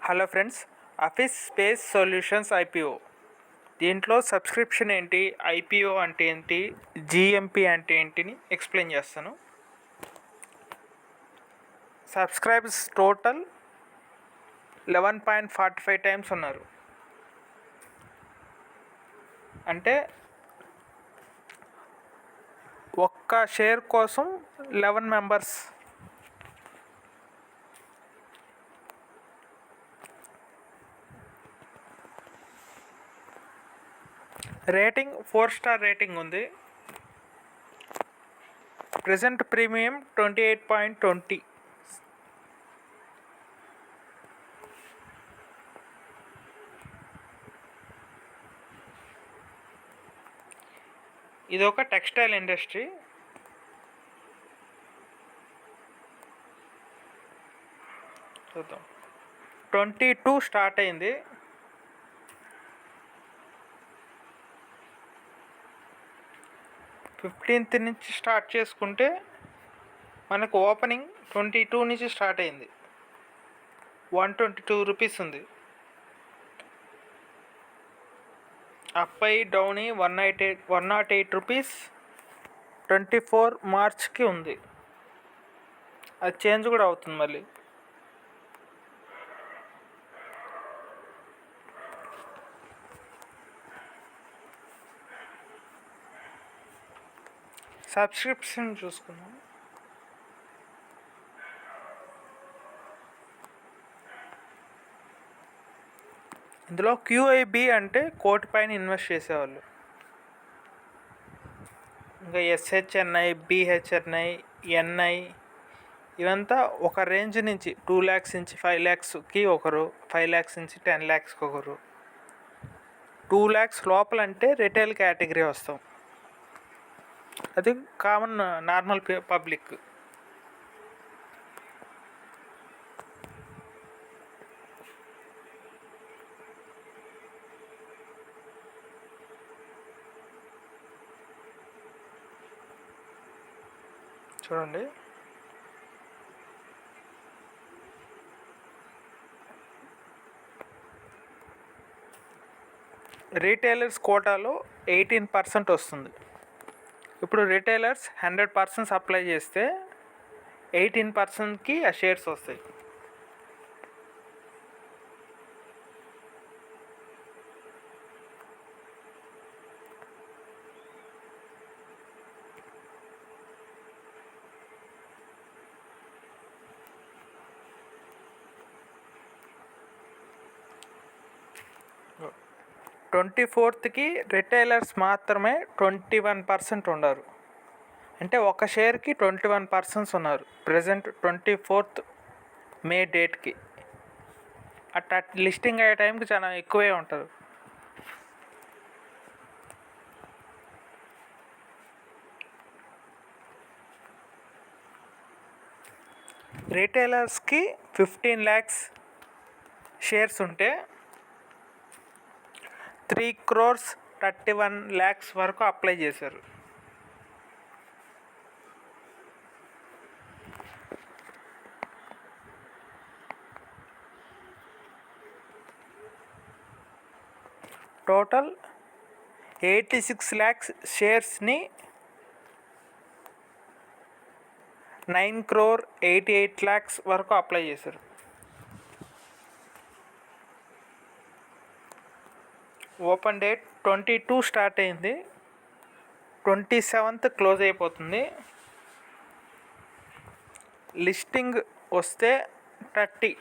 Hello friends, office space solutions IPO. దీంట్లో subscription ఏంటి, IPO అంటే ఏంటి, జిఎంపి అంటే ఏంటిని ఎక్స్ప్లెయిన్ చేస్తాను. సబ్స్క్రైబర్స్ టోటల్ 11.45 టైమ్స్ ఉన్నారు. అంటే ఒక్క షేర్ కోసం 11 మెంబర్స్. రేటింగ్ 4 స్టార్ రేటింగ్ ఉంది. Present premium 28.20. ఇది ఒక టెక్స్టైల్ ఇండస్ట్రీ. చూద్దాం. 22 స్టార్ట్ అయింది. ఫిఫ్టీన్త్ నుంచి స్టార్ట్ చేసుకుంటే మనకు ఓపెనింగ్ 22 నుంచి స్టార్ట్ అయింది. 122 రూపీస్ ఉంది. అప్ అయి డౌన్ 108 రూపీస్ 24 మార్చ్కి ఉంది. అది చేంజ్ కూడా అవుతుంది మళ్ళీ. సబ్స్క్రిప్షన్ చూసుకున్నాం. ఇందులో క్యూఐబి అంటే కోటి పైన ఇన్వెస్ట్ చేసేవాళ్ళు. ఇంకా ఎస్హెచ్ఎన్ఐ, బిహెచ్ఎన్ఐ, ఎన్ఐ ఇవంతా ఒక రేంజ్ నుంచి 2 lakhs నుంచి 5 lakhsకి ఒకరు, 5 lakhs నుంచి 10 lakhsకి ఒకరు. 2 lakhs లోపల అంటే రిటైల్ కేటగిరీ వస్తాం. అది కామన్ నార్మల్ పబ్లిక్. చూడండి, రీటైలర్స్ కోటాలో 18% వస్తుంది. ఇప్పుడు రిటైలర్స్ 100% అప్లై చేస్తే 18%కి ఆ షేర్స్ వస్తాయి. ట్వంటీ ఫోర్త్కి రిటైలర్స్ మాత్రమే 21% ఉన్నారు. అంటే ఒక షేర్కి 21% ఉన్నారు. ప్రజెంట్ 24th మే డేట్కి. అట్లా లిస్టింగ్ అయ్యే టైంకి చాలా ఎక్కువే ఉంటారు. రిటైలర్స్కి 15 lakhs షేర్స్ ఉంటే 3,31 lakhs వరకు అప్లై చేశారు. టోటల్ 86 lakhs షేర్స్ని 9,88 lakhs వరకు అప్లై చేశారు. ఓపెన్ డేట్ 22 స్టార్ట్ అయింది, 27th క్లోజ్ అయిపోతుంది. లిస్టింగ్ వస్తే 30